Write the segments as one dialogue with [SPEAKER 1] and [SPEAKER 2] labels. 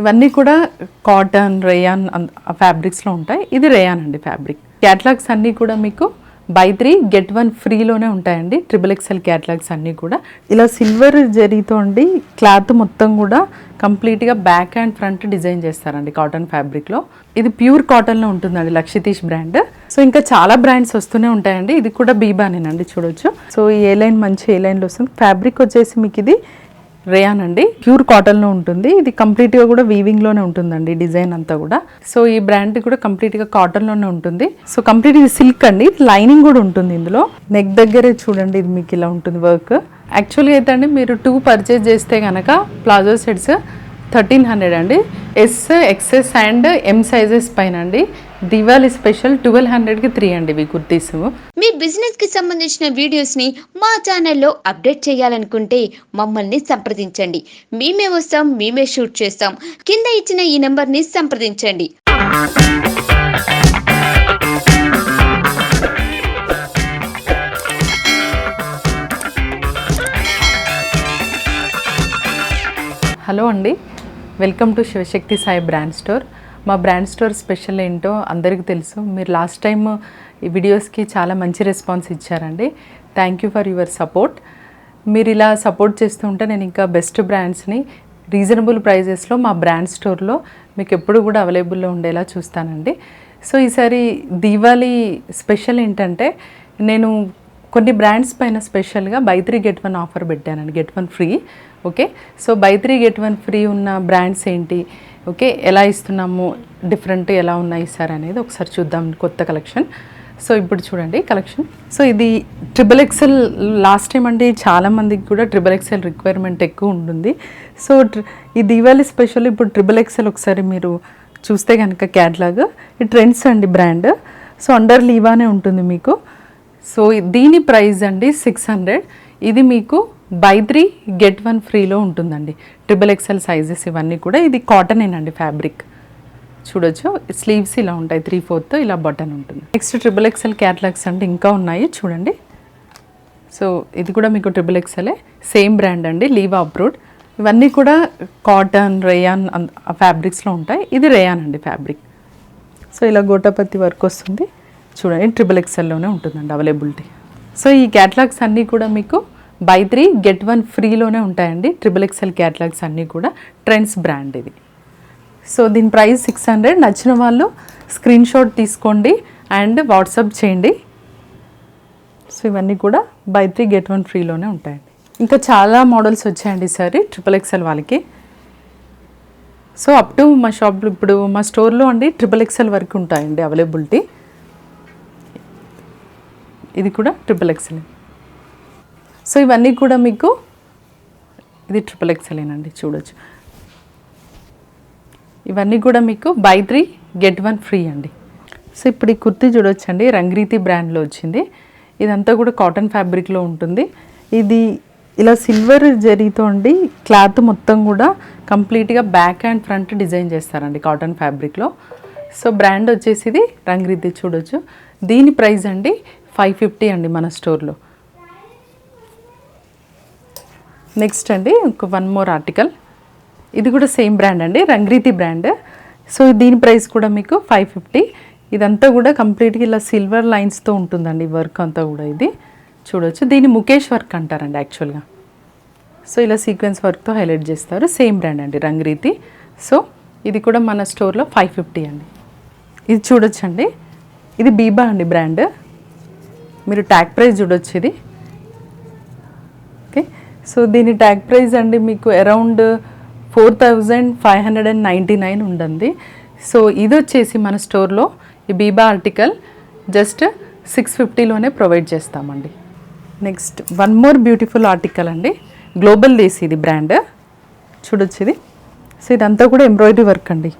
[SPEAKER 1] ఇవన్నీ కూడా cotton rayon ఫ్యాబ్రిక్స్లో ఉంటాయి. ఇది రేయాన్ అండి ఫ్యాబ్రిక్. క్యాటలాగ్స్ అన్నీ కూడా మీకు బై 3 get 1 ఫ్రీలోనే ఉంటాయండి. XXL క్యాటలాగ్స్ అన్నీ కూడా ఇలా సిల్వర్ జరీతో అండి క్లాత్ మొత్తం కూడా కంప్లీట్గా బ్యాక్ అండ్ ఫ్రంట్ డిజైన్ చేస్తారండి కాటన్ ఫ్యాబ్రిక్లో. ఇది ప్యూర్ కాటన్లో ఉంటుందండి లక్షితీష్ బ్రాండ్. సో ఇంకా చాలా బ్రాండ్స్ వస్తూనే ఉంటాయండి. ఇది కూడా బీబానేనండి చూడొచ్చు. సో ఈ ఏ లైన్ మంచి ఏ లైన్లో వస్తుంది. ఫ్యాబ్రిక్ వచ్చేసి మీకు ఇది రేయాన్ అండి, ప్యూర్ కాటన్లో ఉంటుంది. ఇది కంప్లీట్గా కూడా వీవింగ్లోనే ఉంటుందండి డిజైన్ అంతా కూడా. సో ఈ బ్రాండ్ కూడా కంప్లీట్గా కాటన్లోనే ఉంటుంది. సో కంప్లీట్ ఇది సిల్క్ అండి, లైనింగ్ కూడా ఉంటుంది ఇందులో. నెక్ దగ్గరే చూడండి ఇది మీకు ఇలా ఉంటుంది వర్క్. యాక్చువల్గా అయితే అండి మీరు 2 పర్చేజ్ చేస్తే కనుక ప్లాజో సెట్స్ 1300 అండి. S XS and M sizes పైన అండి. దివాళీ స్పెషల్ 1200కి 3 అండి ఇవి కుర్తీస్.
[SPEAKER 2] మీ బిజినెస్ కి సంబంధించిన వీడియోస్ ని మా ఛానల్లో అప్డేట్ చేయాలనుకుంటే మమ్మల్ని సంప్రదించండి. మేమే వస్తాం, మేమే షూట్ చేస్తాం. కింద ఇచ్చిన ఈ నెంబర్ ని సంప్రదించండి.
[SPEAKER 1] హలో అండి, welcome to Shivashakti Sai brand store. మా బ్రాండ్ స్టోర్ స్పెషల్ ఏంటో అందరికీ తెలుసు. మీరు లాస్ట్ టైం ఈ వీడియోస్కి చాలా మంచి రెస్పాన్స్ ఇచ్చారండి. Thank you for your support. మీరు ఇలా సపోర్ట్ చేస్తూ ఉంటే నేను ఇంకా బెస్ట్ బ్రాండ్స్ని రీజనబుల్ ప్రైజెస్లో మా బ్రాండ్ స్టోర్లో మీకు ఎప్పుడు కూడా అవైలబుల్లో ఉండేలా చూస్తానండి. సో ఈసారి దీవాళీ స్పెషల్ ఏంటంటే నేను కొన్ని బ్రాండ్స్ పైన స్పెషల్గా బై 3 get 1 ఆఫర్ పెట్టానండి, get 1 free. Okay, so by 3 get 1 free ఉన్న బ్రాండ్స్ ఏంటి, ఓకే ఎలా ఇస్తున్నాము, డిఫరెంట్ ఎలా ఉన్నాయి సార్ అనేది ఒకసారి చూద్దాం కొత్త కలెక్షన్. సో ఇప్పుడు చూడండి కలెక్షన్. సో ఇది XXL లాస్ట్ టైం అండి చాలామందికి కూడా XXL రిక్వైర్మెంట్ ఎక్కువ ఉంటుంది. సో ఈ దీవాళీ స్పెషల్ ఇప్పుడు XXL ఒకసారి మీరు చూస్తే కనుక క్యాటలాగ్ ఈ ట్రెండ్స్ అండి బ్రాండ్. సో అండర్ లీవానే ఉంటుంది మీకు. సో దీని ప్రైస్ అండి 600. ఇది మీకు బై 3 get 1 ఫ్రీలో ఉంటుందండి. XXL సైజెస్ ఇవన్నీ కూడా. ఇది కాటనేనండి ఫ్యాబ్రిక్ చూడొచ్చు. స్లీవ్స్ ఇలా ఉంటాయి, 3/4 ఇలా బటన్ ఉంటుంది. నెక్స్ట్ XXL క్యాటలాగ్స్ అంటే ఇంకా ఉన్నాయి చూడండి. సో ఇది కూడా మీకు XXL సేమ్ బ్రాండ్ అండి, లీవా అప్రూవ్డ్. ఇవన్నీ కూడా కాటన్ రేయాన్ ఫ్యాబ్రిక్స్లో ఉంటాయి. ఇది రేయాన్ అండి ఫ్యాబ్రిక్. సో ఇలా గోటాపత్తి వర్క్ వస్తుంది చూడండి. XXLలోనే ఉంటుందండి అవైలబిలిటీ. సో ఈ క్యాటలాగ్స్ అన్నీ కూడా మీకు బై 3 get 1 ఫ్రీలోనే ఉంటాయండి. XXL క్యాటలాగ్స్ అన్నీ కూడా ట్రెండ్స్ బ్రాండ్ ఇది. సో దీని ప్రైస్ 600. నచ్చిన వాళ్ళు స్క్రీన్ షాట్ తీసుకోండి అండ్ వాట్సాప్ చేయండి. సో ఇవన్నీ కూడా బై 3 get 1 ఫ్రీలోనే ఉంటాయండి. ఇంకా చాలా మోడల్స్ వచ్చాయండి ఈసారి XXL వాళ్ళకి. సో అప్ టు మా షాప్లో ఇప్పుడు మా స్టోర్లో అండి XXL వరకు ఉంటాయండి అవైలబిలిటీ. ఇది కూడా XXL. సో ఇవన్నీ కూడా మీకు ఇది XXL అండి చూడొచ్చు. ఇవన్నీ కూడా మీకు బై 3 get 1 ఫ్రీ అండి. సో ఇప్పుడు ఈ కుర్తీ చూడొచ్చండి, రంగ్రీతి బ్రాండ్లో వచ్చింది. ఇదంతా కూడా కాటన్ ఫ్యాబ్రిక్లో ఉంటుంది. ఇది ఇలా సిల్వర్ జరీతో అండి క్లాత్ మొత్తం కూడా కంప్లీట్గా బ్యాక్ అండ్ ఫ్రంట్ డిజైన్ చేస్తారండి కాటన్ ఫ్యాబ్రిక్లో. సో బ్రాండ్ వచ్చేసి ఇది రంగ్రీతి చూడొచ్చు. దీని ప్రైస్ అండి 550 అండి మన స్టోర్లో. నెక్స్ట్ అండి ఒక 1 more ఆర్టికల్. ఇది కూడా సేమ్ బ్రాండ్ అండి, రంగ్రీతి బ్రాండ్. సో దీని ప్రైస్ కూడా మీకు 550. ఇదంతా కూడా కంప్లీట్గా ఇలా సిల్వర్ లైన్స్తో ఉంటుందండి వర్క్ అంతా కూడా. ఇది చూడొచ్చు. దీన్ని ముఖేష్ వర్క్ అంటారండి యాక్చువల్గా. సో ఇలా సీక్వెన్స్ వర్క్తో హైలైట్ చేస్తారు. సేమ్ బ్రాండ్ అండి రంగ్రీతి. సో ఇది కూడా మన స్టోర్లో 550 అండి. ఇది చూడొచ్చండి, ఇది బీబా అండి బ్రాండ్. మీరు ట్యాగ్ ప్రైస్ చూడొచ్చు ఇది. ఓకే, సో దీని ట్యాగ్ ప్రైస్ అండి మీకు అరౌండ్ 4599 ఉంటుంది. సో ఇది వచ్చేసి మన స్టోర్లో ఈ బీబా ఆర్టికల్ జస్ట్ 650లోనే ప్రొవైడ్ చేస్తామండి. నెక్స్ట్ 1 more బ్యూటిఫుల్ ఆర్టికల్ అండి, గ్లోబల్ దేశీ ఇది బ్రాండ్ చూడొచ్చు ఇది. సో ఇదంతా కూడా ఎంబ్రాయిడరీ వర్క్ అండి.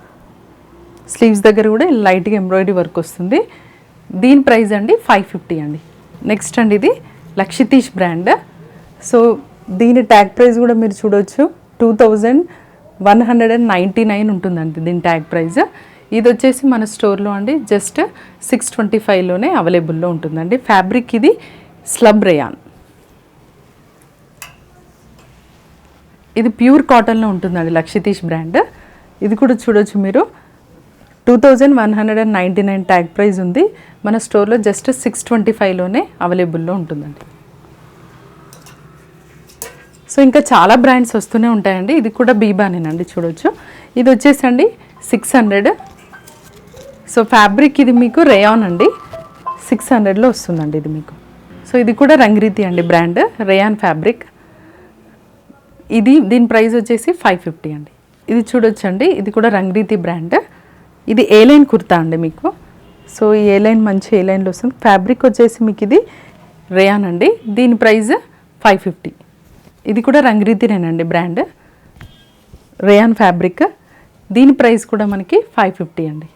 [SPEAKER 1] స్లీవ్స్ దగ్గర కూడా లైట్గా ఎంబ్రాయిడరీ వర్క్ వస్తుంది. దీని ప్రైస్ అండి 550 అండి. నెక్స్ట్ అండి ఇది లక్షితీష్ బ్రాండ్. సో దీని ట్యాగ్ ప్రైస్ కూడా మీరు చూడొచ్చు 2199 ఉంటుందండి దీని ట్యాగ్ ప్రైస్. ఇది వచ్చేసి మన స్టోర్లో అండి జస్ట్ 625లోనే అవైలబుల్లో ఉంటుందండి. ఫ్యాబ్రిక్ ఇది స్లబ్ రేయాన్. ఇది ప్యూర్ కాటన్లో ఉంటుందండి లక్షితీష్ బ్రాండ్. ఇది కూడా చూడొచ్చు మీరు 2199 ట్యాగ్ ప్రైస్ ఉంది. మన స్టోర్లో జస్ట్ 625లోనే అవైలబుల్లో ఉంటుందండి. సో ఇంకా చాలా బ్రాండ్స్ వస్తూనే ఉంటాయండి. ఇది కూడా బీబానేనండి, చూడొచ్చు. ఇది వచ్చేసండి 600. సో ఫ్యాబ్రిక్ ఇది మీకు రేయాన్ అండి, 600లో వస్తుందండి ఇది మీకు. సో ఇది కూడా రంగ్రీతి అండి బ్రాండ్, రేయాన్ ఫ్యాబ్రిక్. దీని ప్రైస్ వచ్చేసి 550 అండి. ఇది చూడొచ్చండి, ఇది కూడా రంగ్రీతి బ్రాండ్. ఇది ఏ లైన్ కుర్తా అండి మీకు. సో ఈ ఏ లైన్ మంచి ఏ లైన్లో వస్తుంది. ఫ్యాబ్రిక్ వచ్చేసి మీకు ఇది రేయాన్ అండి, దీని ప్రైస్ 550. ఇది కూడా రంగ్రీతినేనండి బ్రాండ్, రేయాన్ ఫ్యాబ్రిక్. దీని ప్రైస్ కూడా మనకి 550 అండి.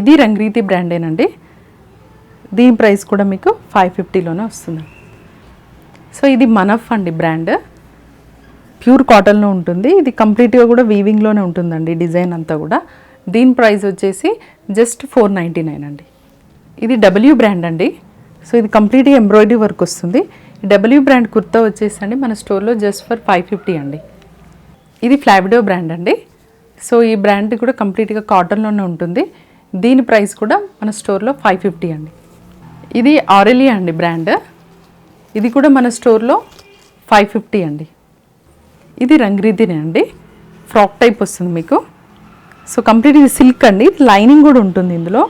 [SPEAKER 1] ఇది రంగ్రీతి బ్రాండేనండి, దీని ప్రైస్ కూడా మీకు 550లోనే వస్తుంది. సో ఇది మనఫ్ అండి బ్రాండ్, ప్యూర్ కాటన్లో ఉంటుంది. ఇది కంప్లీట్గా కూడా వీవింగ్లోనే ఉంటుందండి డిజైన్ అంతా కూడా. దీని ప్రైస్ వచ్చేసి జస్ట్ 499 అండి. ఇది డబ్ల్యూ బ్రాండ్ అండి. సో ఇది కంప్లీట్గా ఎంబ్రాయిడరీ వర్క్ వస్తుంది. డబ్ల్యూ బ్రాండ్ కుర్తా వచ్చేసండి మన స్టోర్లో జస్ట్ ఫర్ 550 అండి. ఇది ఫ్లావిడో బ్రాండ్ అండి. సో ఈ బ్రాండ్ కూడా కంప్లీట్గా కాటన్లోనే ఉంటుంది. దీని ప్రైస్ కూడా మన స్టోర్లో 550 అండి. ఇది ఆరెలియా అండి బ్రాండ్, ఇది కూడా మన స్టోర్లో 550 అండి. ఇది రంగ్రీతినే అండి, ఫ్రాక్ టైప్ వస్తుంది మీకు. సో కంప్లీట్ ఇది సిల్క్ అండి, లైనింగ్ కూడా ఉంటుంది ఇందులో.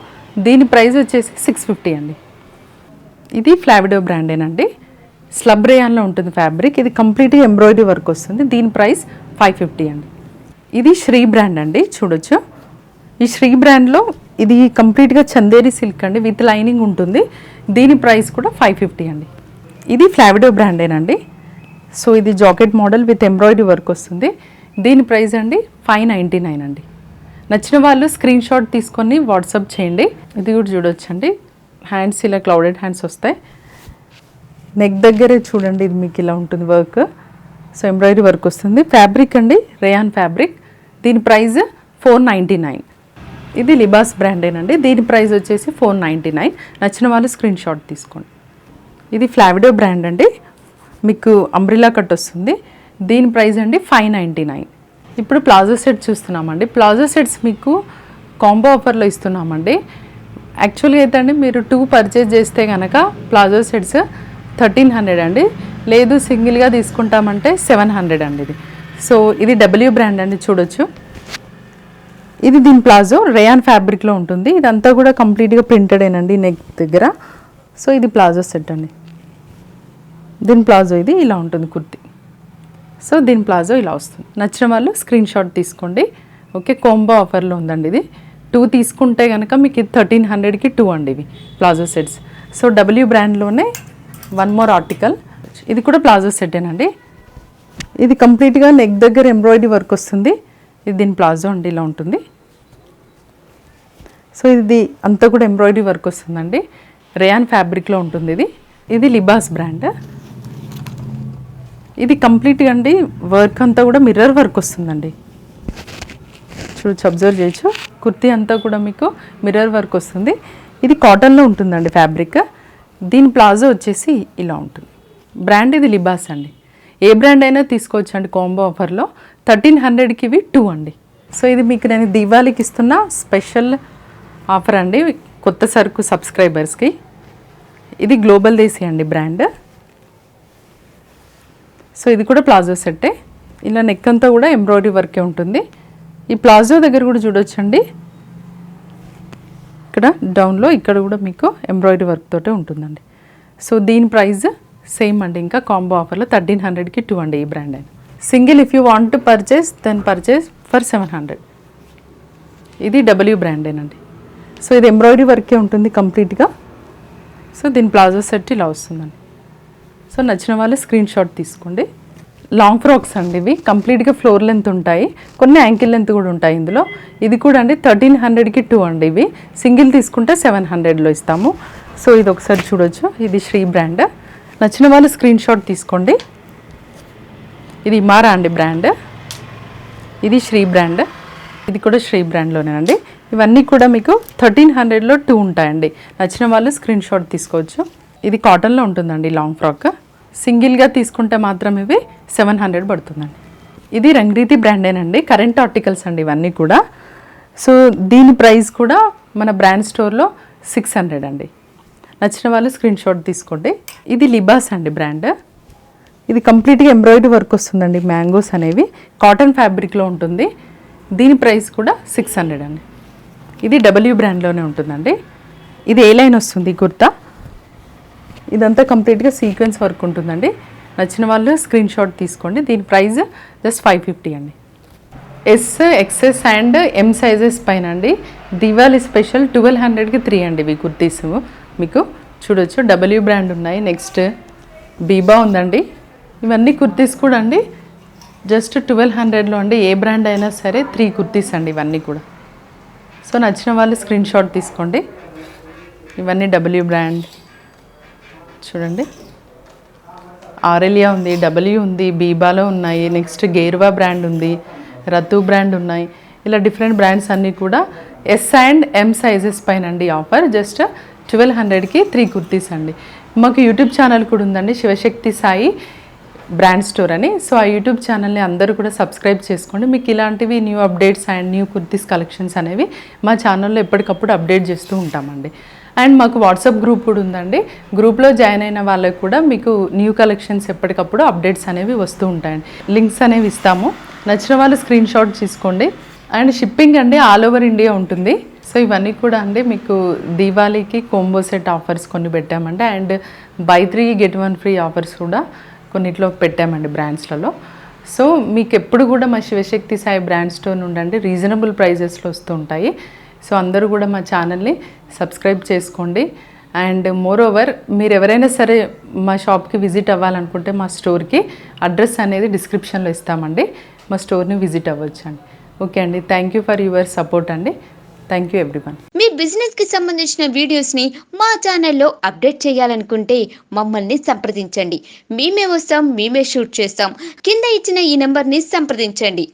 [SPEAKER 1] దీని ప్రైస్ వచ్చేసి 650 అండి. ఇది ఫ్లావిడో బ్రాండేనండి, స్లబ్ రేయాన్లో ఉంటుంది ఫ్యాబ్రిక్. ఇది కంప్లీట్గా ఎంబ్రాయిడరీ వర్క్ వస్తుంది. దీని ప్రైస్ 550 అండి. ఇది శ్రీ బ్రాండ్ అండి, చూడొచ్చు. ఈ శ్రీ బ్రాండ్లో ఇది కంప్లీట్గా చందేరి సిల్క్ అండి, విత్ లైనింగ్ ఉంటుంది. దీని ప్రైస్ కూడా 550 అండి. ఇది ఫ్లావిడో బ్రాండేనండి. సో ఇది jacket model with embroidery work వస్తుంది. దీని ప్రైస్ అండి 599 అండి. నచ్చిన వాళ్ళు స్క్రీన్ షాట్ తీసుకొని వాట్సాప్ చేయండి. ఇది కూడా చూడొచ్చండి, హ్యాండ్స్ ఇలా క్లౌడెడ్ హ్యాండ్స్ వస్తాయి. నెక్ దగ్గరే చూడండి, ఇది మీకు ఇలా ఉంటుంది వర్క్. సో ఎంబ్రాయిడరీ వర్క్ వస్తుంది. ఫ్యాబ్రిక్ అండి రేయాన్ ఫ్యాబ్రిక్, దీని ప్రైస్ 499. ఇది లిబాస్ బ్రాండేనండి, దీని ప్రైస్ వచ్చేసి 499. నచ్చిన వాళ్ళు స్క్రీన్ షాట్ తీసుకోండి. ఇది ఫ్లావిడో బ్రాండ్ అండి, మీకు అంబ్రిల్లా కట్ వస్తుంది. దీని ప్రైస్ అండి 599. ఇప్పుడు ప్లాజో సెట్ చూస్తున్నామండి. ప్లాజో సెట్స్ మీకు కాంబో ఆఫర్లో ఇస్తున్నామండి. యాక్చువల్గా అయితే అండి మీరు 2 పర్చేజ్ చేస్తే కనుక ప్లాజో సెట్స్ 1300 అండి, లేదు సింగిల్గా తీసుకుంటామంటే 700 అండి ఇది. సో ఇది డబ్ల్యూ బ్రాండ్ అండి, చూడొచ్చు. ఇది దీని ప్లాజో రేయాన్ ఫ్యాబ్రిక్లో ఉంటుంది. ఇదంతా కూడా కంప్లీట్గా ప్రింటెడేనండి నెక్ దగ్గర. సో ఇది ప్లాజో సెట్ అండి, దీని ప్లాజో ఇది ఇలా ఉంటుంది కుర్తి. సో దీని ప్లాజో ఇలా వస్తుంది. నచ్చిన వాళ్ళు స్క్రీన్ షాట్ తీసుకోండి. ఓకే, కాంబో ఆఫర్లో ఉందండి ఇది. 2 తీసుకుంటే కనుక మీకు ఇది 1300కి 2 అండి ఇవి ప్లాజో సెట్స్. సో డబ్ల్యూ బ్రాండ్లోనే 1 మోర్ ఆర్టికల్. ఇది కూడా ప్లాజో సెట్టేనండి. ఇది కంప్లీట్గా నెక్ దగ్గర ఎంబ్రాయిడరీ వర్క్ వస్తుంది. ఇది దీని ప్లాజో అండి ఇలా ఉంటుంది. సో ఇది అంతా కూడా ఎంబ్రాయిడరీ వర్క్ వస్తుందండి, రేయాన్ ఫ్యాబ్రిక్లో ఉంటుంది ఇది. ఇది లిబాస్ బ్రాండ్. ఇది కంప్లీట్గా అండి వర్క్ అంతా కూడా మిర్రర్ వర్క్ వస్తుందండి, చూడొచ్చు, అబ్జర్వ్ చేయొచ్చు. కుర్తీ అంతా కూడా మీకు మిర్రర్ వర్క్ వస్తుంది. ఇది కాటన్లో ఉంటుందండి ఫ్యాబ్రిక్. దీని ప్లాజో వచ్చేసి ఇలా ఉంటుంది. బ్రాండ్ ఇది లిబాస్ అండి. ఏ బ్రాండ్ అయినా తీసుకోవచ్చు అండి కాంబో ఆఫర్లో. 1300కి ఇవి 2 అండి. సో ఇది మీకు నేను దీవాళికి ఇస్తున్న స్పెషల్ ఆఫర్ అండి, కొత్త సరుకు సబ్స్క్రైబర్స్కి. ఇది గ్లోబల్ దేశీ అండి బ్రాండ్. సో ఇది కూడా ప్లాజో సెట్టే, ఇలా నెక్ అంతా కూడా ఎంబ్రాయిడరీ వర్కే ఉంటుంది. ఈ ప్లాజో దగ్గర కూడా చూడొచ్చండి, ఇక్కడ డౌన్లో ఇక్కడ కూడా మీకు ఎంబ్రాయిడరీ వర్క్ తోటే ఉంటుందండి. సో దీని ప్రైస్ సేమ్ అండి, ఇంకా కాంబో ఆఫర్లో 1300కి 2 అండి ఈ బ్రాండ్ అయినా. Single if you want to purchase then purchase for 700. ఇది డబ్ల్యూ బ్రాండేనండి. సో ఇది ఎంబ్రాయిడరీ వర్కే ఉంటుంది కంప్లీట్గా. సో దీని ప్లాజో సెట్ ఇలా వస్తుందండి. సో నచ్చిన వాళ్ళు స్క్రీన్ షాట్ తీసుకోండి. లాంగ్ ఫ్రాక్స్ అండి ఇవి, కంప్లీట్గా ఫ్లోర్ లెంత్ ఉంటాయి, కొన్ని యాంకిల్ లెంత్ కూడా ఉంటాయి ఇందులో. ఇది కూడా అండి 1300కి 2 అండి ఇవి. సింగిల్ తీసుకుంటే 700లో ఇస్తాము. సో ఇది ఒకసారి చూడొచ్చు, ఇది శ్రీ బ్రాండ్. నచ్చిన వాళ్ళు స్క్రీన్ షాట్ తీసుకోండి. ఇది ఇమారా అండి బ్రాండ్, ఇది శ్రీ బ్రాండ్, ఇది కూడా శ్రీ బ్రాండ్లోనేనండి. ఇవన్నీ కూడా మీకు 1300లో 2 ఉంటాయండి. నచ్చిన వాళ్ళు స్క్రీన్ షాట్ తీసుకోవచ్చు. ఇది కాటన్లో ఉంటుందండి లాంగ్ ఫ్రాక్. సింగిల్గా తీసుకుంటే మాత్రం ఇవి 700 పడుతుందండి. ఇది రంగ్రీతి బ్రాండేనండి, కరెంట్ ఆర్టికల్స్ అండి ఇవన్నీ కూడా. సో దీని ప్రైస్ కూడా మన బ్రాండ్ స్టోర్లో 600 అండి. నచ్చిన వాళ్ళు స్క్రీన్ షాట్ తీసుకోండి. ఇది లిబాస్ అండి బ్రాండ్. ఇది కంప్లీట్గా ఎంబ్రాయిడరీ వర్క్ వస్తుందండి, మ్యాంగోస్ అనేవి కాటన్ ఫ్యాబ్రిక్లో ఉంటుంది. దీని ప్రైస్ కూడా 600 అండి. ఇది డబ్ల్యూ బ్రాండ్లోనే ఉంటుందండి. ఇది ఏ లైన్ వస్తుంది కుర్తా, ఇదంతా కంప్లీట్గా సీక్వెన్స్ వర్క్ ఉంటుందండి. నచ్చిన వాళ్ళు స్క్రీన్ షాట్ తీసుకోండి. దీని ప్రైస్ జస్ట్ 550 అండి. S, XS and M sizes పైన అండి దివాళీ స్పెషల్ 1200కి 3 అండి. ఇవి కుర్తీస్ మీకు చూడొచ్చు, డబ్ల్యూ బ్రాండ్ ఉన్నాయి. నెక్స్ట్ బీబా ఉందండి. ఇవన్నీ కుర్తీస్ కూడా అండి జస్ట్ 1200లో అండి. ఏ బ్రాండ్ అయినా సరే 3 కుర్తీస్ అండి ఇవన్నీ కూడా. సో నచ్చిన వాళ్ళు స్క్రీన్ షాట్ తీసుకోండి. ఇవన్నీ డబ్ల్యూ బ్రాండ్ చూడండి. ఆరెలియా ఉంది, డబ్ల్యూ ఉంది, బీబాలో ఉన్నాయి. నెక్స్ట్ గేర్వా బ్రాండ్ ఉంది, రతు బ్రాండ్ ఉన్నాయి. ఇలా డిఫరెంట్ బ్రాండ్స్ అన్నీ కూడా ఎస్ అండ్ ఎం సైజెస్ పైన అండి ఆఫర్. జస్ట్ 1200కి 3 కుర్తీస్ అండి. మాకు యూట్యూబ్ ఛానల్ కూడా ఉందండి, శివశక్తి సాయి బ్రాండ్ స్టోర్ అని. సో ఆ యూట్యూబ్ ఛానల్ని అందరూ కూడా సబ్స్క్రైబ్ చేసుకోండి. మీకు ఇలాంటివి new updates and new kurtis collections అనేవి మా ఛానల్లో ఎప్పటికప్పుడు అప్డేట్ చేస్తూ ఉంటామండి. అండ్ మాకు వాట్సాప్ గ్రూప్ కూడా ఉందండి. గ్రూప్లో జాయిన్ అయిన వాళ్ళకి కూడా మీకు న్యూ కలెక్షన్స్ ఎప్పటికప్పుడు అప్డేట్స్ అనేవి వస్తూ ఉంటాయండి. లింక్స్ అనేవి ఇస్తాము. నచ్చిన వాళ్ళు స్క్రీన్ షాట్ తీసుకోండి. అండ్ షిప్పింగ్ అండి ఆల్ ఓవర్ ఇండియా ఉంటుంది. సో ఇవన్నీ కూడా అండి మీకు దీవాళీకి కోంబో సెట్ ఆఫర్స్ కొన్ని పెట్టామండి. And by 3 get 1 free offers కూడా కొన్నిట్లో పెట్టామండి బ్రాండ్స్లలో. సో మీకు ఎప్పుడు కూడా మా శివశక్తి సాయి బ్రాండ్ స్టోర్ నుండి రీజనబుల్ ప్రైజెస్లో వస్తూ ఉంటాయి. సో అందరూ కూడా మా ఛానల్ని సబ్స్క్రైబ్ చేసుకోండి. అండ్ మోర్ ఓవర్ మీరు ఎవరైనా సరే మా షాప్కి విజిట్ అవ్వాలనుకుంటే మా స్టోర్కి అడ్రస్ అనేది డిస్క్రిప్షన్లో ఇస్తామండి. మా స్టోర్ని విజిట్ అవ్వచ్చు అండి. ఓకే అండి, thank you for your support అండి. Thank you everyone.
[SPEAKER 2] మీ బిజినెస్ కి సంబంధించిన వీడియోస్ ని మా ఛానల్లో అప్డేట్ చేయాలనుకుంటే మమ్మల్ని సంప్రదించండి. మేమే వస్తాం, మేమే షూట్ చేస్తాం. కింద ఇచ్చిన ఈ నెంబర్ ని సంప్రదించండి.